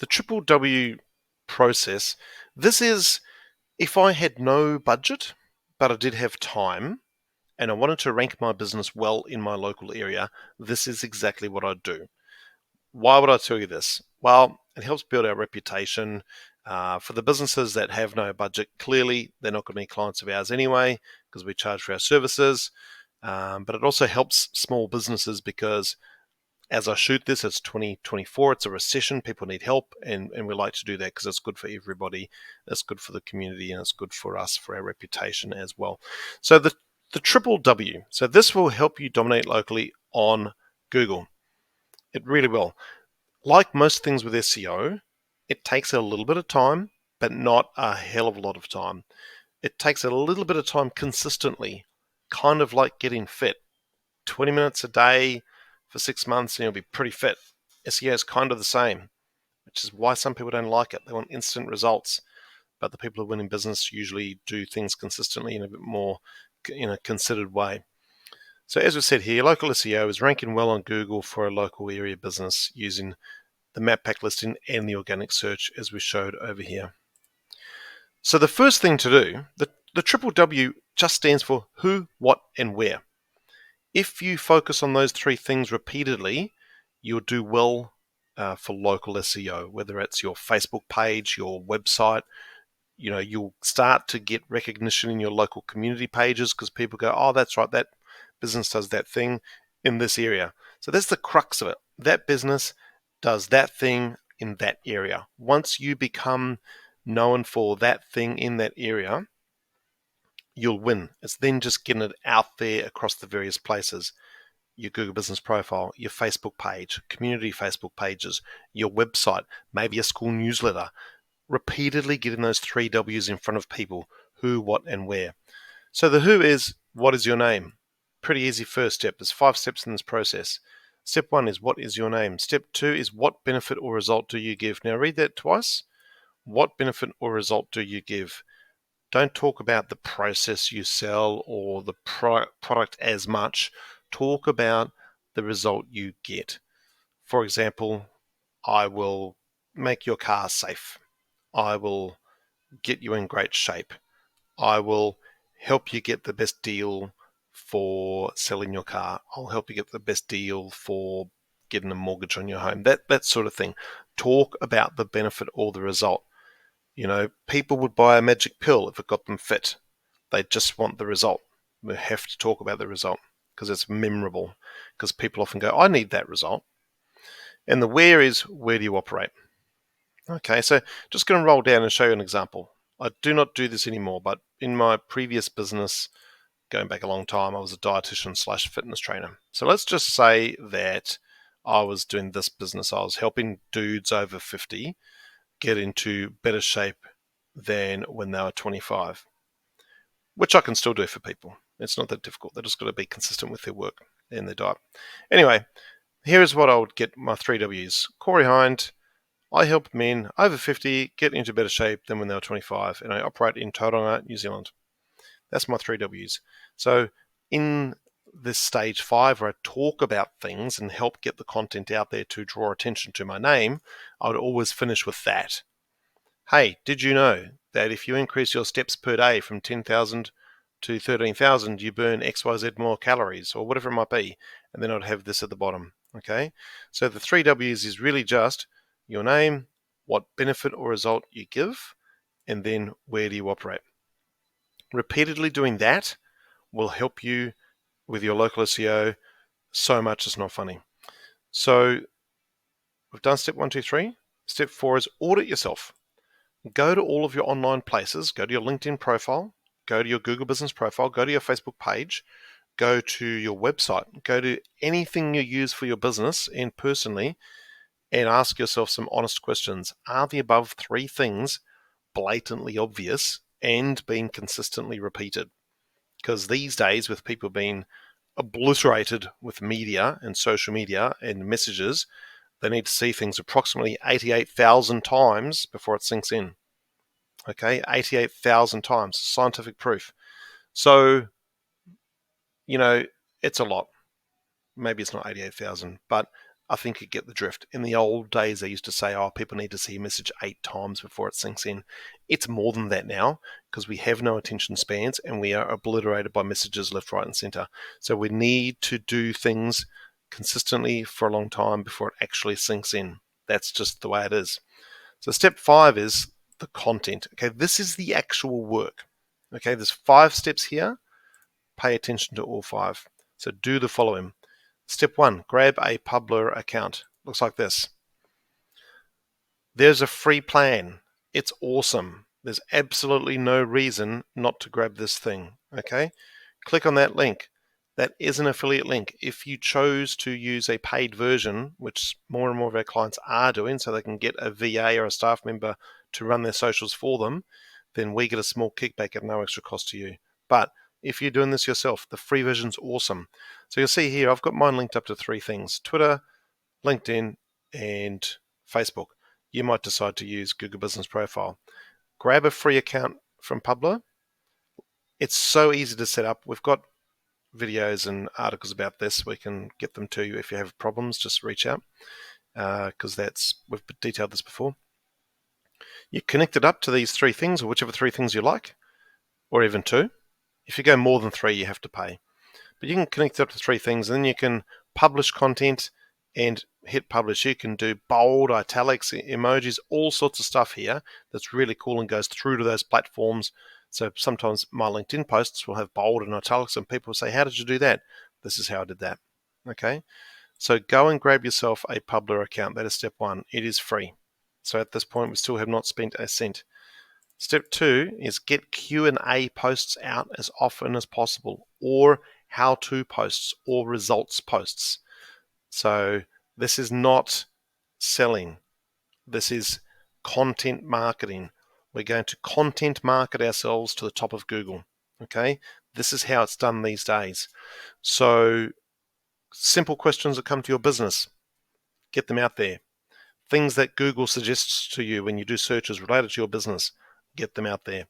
The triple W process, this is if I had no budget, but I did have time and I wanted to rank my business well in my local area, this is exactly what I'd do. Why would I tell you this? Well, it helps build our reputation. For the businesses that have no budget, clearly they're not going to be clients of ours anyway because we charge for our services. But it also helps small businesses because as I shoot this, it's 2024, it's a recession, people need help, and we like to do that because it's good for everybody, it's good for the community, and it's good for us, for our reputation as well. So the triple W, so this will help you dominate locally on Google. It really will. Like most things with SEO, it takes a little bit of time, but not a hell of a lot of time. It takes a little bit of time consistently, kind of like getting fit. 20 minutes a day for 6 months and you'll be pretty fit. SEO is kind of the same, which is why some people don't like it. They want instant results, but the people who win in business usually do things consistently in a bit more considered way. So as we said here, local SEO is ranking well on Google for a local area business using the map pack listing and the organic search as we showed over here. So the first thing to do, the triple W just stands for who, what, and where. If you focus on those three things repeatedly, you'll do well for local SEO, whether it's your Facebook page, your website. You'll start to get recognition in your local community pages because people go, oh, that's right, that business does that thing in this area. So that's the crux of it. That business does that thing in that area. Once you become known for that thing in that area, you'll win. It's then just getting it out there across the various places. Your Google business profile, your Facebook page, community Facebook pages, your website, maybe a school newsletter. Repeatedly getting those three W's in front of people: who, what, and where. So the who is, what is your name? Pretty easy first step. There's 5 steps in this process. Step 1 is, what is your name? Step 2 is, what benefit or result do you give? Now read that twice. What benefit or result do you give? Don't talk about the process you sell or the product as much. Talk about the result you get. For example, I will make your car safe. I will get you in great shape. I will help you get the best deal for selling your car. I'll help you get the best deal for getting a mortgage on your home. That sort of thing. Talk about the benefit or the result. People would buy a magic pill if it got them fit. They just want the result. We have to talk about the result because it's memorable, because people often go, I need that result. And the where is, where do you operate? Okay, so just going to roll down and show you an example. I do not do this anymore, but in my previous business, going back a long time, I was a dietitian / fitness trainer. So let's just say that I was doing this business. I was helping dudes over 50 get into better shape than when they were 25, which I can still do for people. It's not that difficult. They're just got to be consistent with their work and their diet. Anyway, here's what I would get my 3 W's. Corey Hind, I help men over 50 get into better shape than when they were 25, and I operate in Tauranga, New Zealand. That's my 3 W's. So in this stage 5 where I talk about things and help get the content out there to draw attention to my name, I would always finish with that. Hey, did you know that if you increase your steps per day from 10,000 to 13,000, you burn XYZ more calories, or whatever it might be? And then I'd have this at the bottom. Okay, so the 3 W's is really just your name, what benefit or result you give, and then where do you operate. Repeatedly doing that will help you with your local SEO so much it's not funny. So we've done step 1, 2, 3. Step 4 is audit yourself. Go to all of your online places, go to your LinkedIn profile, go to your Google business profile, go to your Facebook page, go to your website, go to anything you use for your business and personally, and ask yourself some honest questions. Are the above 3 things blatantly obvious and being consistently repeated? Because these days, with people being obliterated with media and social media and messages, they need to see things approximately 88,000 times before it sinks in. Okay, 88,000 times, scientific proof. So, it's a lot. Maybe it's not 88,000, but I think you get the drift. In the old days, they used to say, oh, people need to see a message 8 times before it sinks in. It's more than that now because we have no attention spans and we are obliterated by messages left, right, and center. So we need to do things consistently for a long time before it actually sinks in. That's just the way it is. So step 5 is the content. Okay, this is the actual work. Okay, there's 5 steps here. Pay attention to all 5. So do the following. Step 1, grab a Publer account. Looks like this. There's a free plan. It's awesome. There's absolutely no reason not to grab this thing. Okay, click on that link. That is an affiliate link. If you chose to use a paid version, which more and more of our clients are doing, so they can get a VA or a staff member to run their socials for them, then we get a small kickback at no extra cost to you. But if you're doing this yourself, the free version's awesome. So you'll see here, I've got mine linked up to 3 things: Twitter, LinkedIn, and Facebook. You might decide to use Google Business Profile. Grab a free account from Publer. It's so easy to set up. We've got videos and articles about this. We can get them to you. If you have problems, just reach out because we've detailed this before. You connect it up to these 3 things, or whichever 3 things you like, or even 2. If you go more than 3, you have to pay. But you can connect it up to 3 things, and then you can publish content and hit publish. You can do bold, italics, emojis, all sorts of stuff here that's really cool and goes through to those platforms. So sometimes my LinkedIn posts will have bold and italics, and people say, how did you do that? This is how I did that. Okay, so go and grab yourself a Publer account. That is step 1. It is free. So at this point, we still have not spent a cent. Step 2 is get Q&A posts out as often as possible, or how-to posts or results posts. So this is not selling. This is content marketing. We're going to content market ourselves to the top of Google. Okay, this is how it's done these days. So simple questions that come to your business, get them out there. Things that Google suggests to you when you do searches related to your business, get them out there.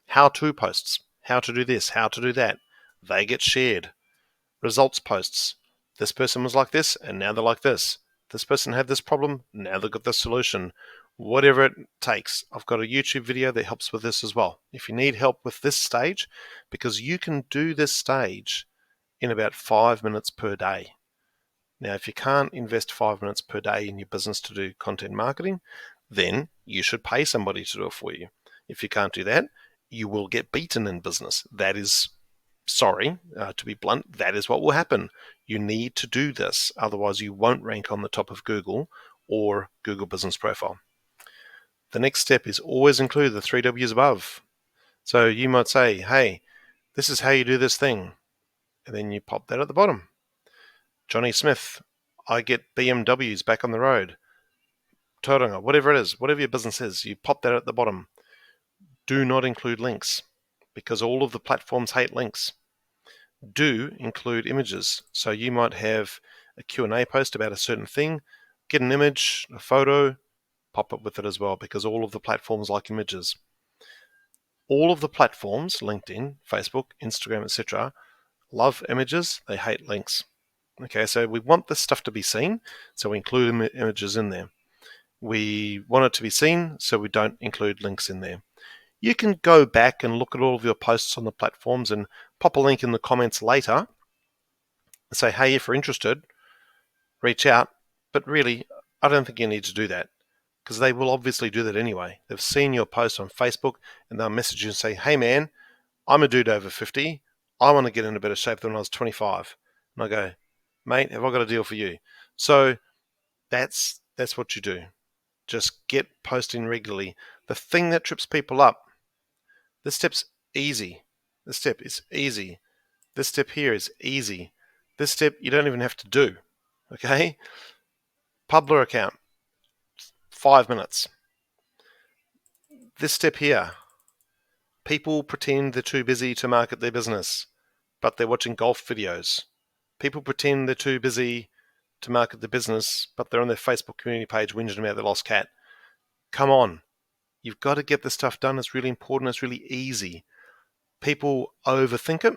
How-to posts, how to do this, how to do that, they get shared. Results posts, this person was like this and now they're like this. This person had this problem, now they've got the solution. Whatever it takes. I've got a YouTube video that helps with this as well. If you need help with this stage, because you can do this stage in about 5 minutes per day. Now, if you can't invest 5 minutes per day in your business to do content marketing, then you should pay somebody to do it for you. If you can't do that, you will get beaten in business. That is, to be blunt, that is what will happen. You need to do this. Otherwise, you won't rank on the top of Google or Google Business Profile. The next step is always include the 3 W's above. So you might say, hey, this is how you do this thing. And then you pop that at the bottom. Johnny Smith, I get BMWs back on the road. Tauranga, whatever it is, whatever your business is, you pop that at the bottom. Do not include links because all of the platforms hate links. Do include images. So you might have a Q&A post about a certain thing, get an image, a photo, pop it with it as well because all of the platforms like images. All of the platforms, LinkedIn, Facebook, Instagram, etc., love images, they hate links. Okay, so we want this stuff to be seen, so we include images in there. We want it to be seen, so we don't include links in there. You can go back and look at all of your posts on the platforms and pop a link in the comments later and say, hey, if you're interested, reach out. But really, I don't think you need to do that because they will obviously do that anyway. They've seen your post on Facebook and they'll message you and say, hey, man, I'm a dude over 50. I want to get in a better shape than when I was 25. And I go, mate, have I got a deal for you? So that's what you do. Just get posting regularly. The thing that trips people up, this step's easy. This step is easy. This step here is easy. This step you don't even have to do. Okay? Publer account, 5 minutes. This step here, people pretend they're too busy to market their business, but they're watching golf videos. People pretend they're too busy to market the business, but they're on their Facebook community page whinging about their lost cat. Come on. You've got to get this stuff done. It's really important. It's really easy. People overthink it.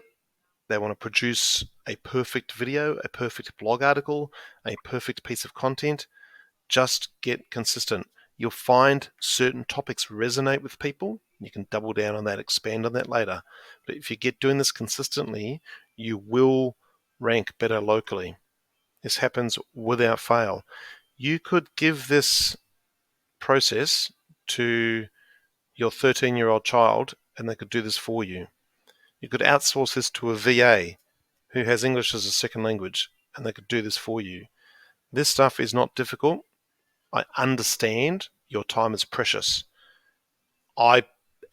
They want to produce a perfect video, a perfect blog article, a perfect piece of content. Just get consistent. You'll find certain topics resonate with people. You can double down on that, expand on that later. But if you get doing this consistently, you will rank better locally. This happens without fail. You could give this process to your 13-year-old child and they could do this for you. You could outsource this to a VA who has English as a second language and they could do this for you. This stuff is not difficult. I understand your time is precious. I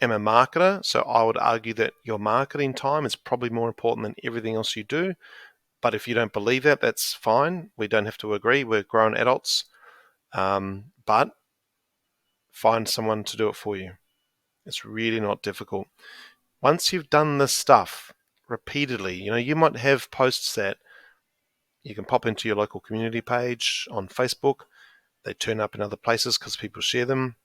am a marketer, so I would argue that your marketing time is probably more important than everything else you do. But if you don't believe that, that's fine. We don't have to agree. We're grown adults. But find someone to do it for you. It's really not difficult. Once you've done this stuff repeatedly, you might have posts that you can pop into your local community page on Facebook. They turn up in other places because people share them.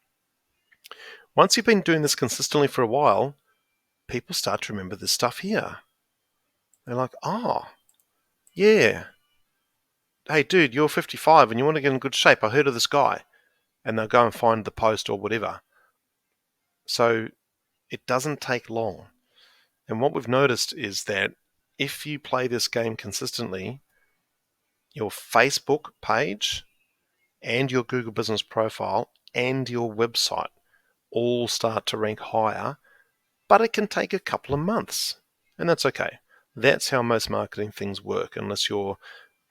Once you've been doing this consistently for a while, people start to remember this stuff here. They're like, oh, yeah. Hey, dude, you're 55 and you want to get in good shape. I heard of this guy. And they'll go and find the post or whatever. So it doesn't take long. And what we've noticed is that if you play this game consistently, your Facebook page and your Google business profile and your website all start to rank higher, but it can take a couple of months, and that's okay. That's how most marketing things work. Unless you're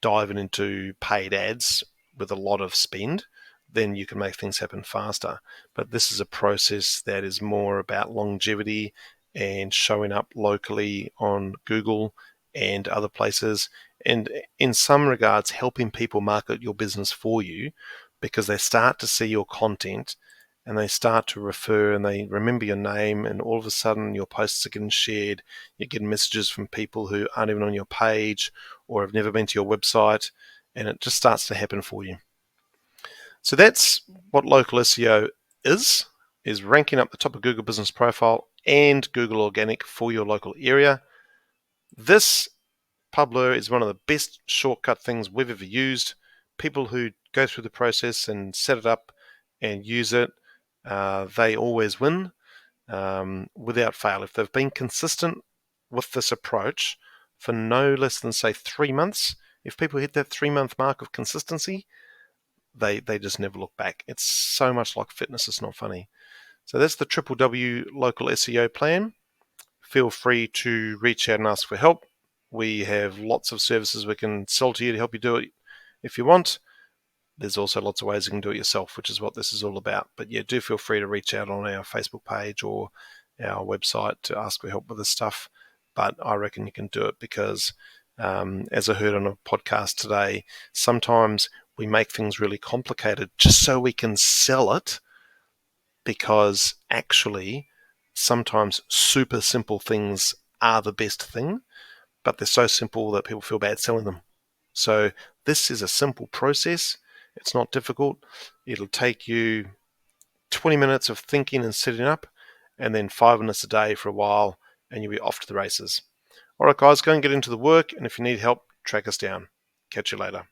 diving into paid ads with a lot of spend, then you can make things happen faster. But this is a process that is more about longevity and showing up locally on Google and other places, and in some regards helping people market your business for you, because they start to see your content and they start to refer and they remember your name, and all of a sudden your posts are getting shared. You're getting messages from people who aren't even on your page or have never been to your website, and it just starts to happen for you. So that's what local SEO is ranking up the top of Google Business Profile and Google Organic for your local area. This Publer is one of the best shortcut things we've ever used. People who go through the process and set it up and use it, they always win without fail. If they've been consistent with this approach for no less than, say, 3 months, if people hit that 3-month mark of consistency, they just never look back. It's so much like fitness, it's not funny. So that's the Triple W local SEO plan. Feel free to reach out and ask for help. We have lots of services we can sell to you to help you do it if you want. There's also lots of ways you can do it yourself, which is what this is all about. But yeah, do feel free to reach out on our Facebook page or our website to ask for help with this stuff. But I reckon you can do it because, as I heard on a podcast today, sometimes we make things really complicated just so we can sell it, because actually sometimes super simple things are the best thing, but they're so simple that people feel bad selling them. So this is a simple process. It's not difficult. It'll take you 20 minutes of thinking and setting up, and then 5 minutes a day for a while, and you'll be off to the races. All right, guys, go and get into the work, and if you need help, track us down. Catch you later.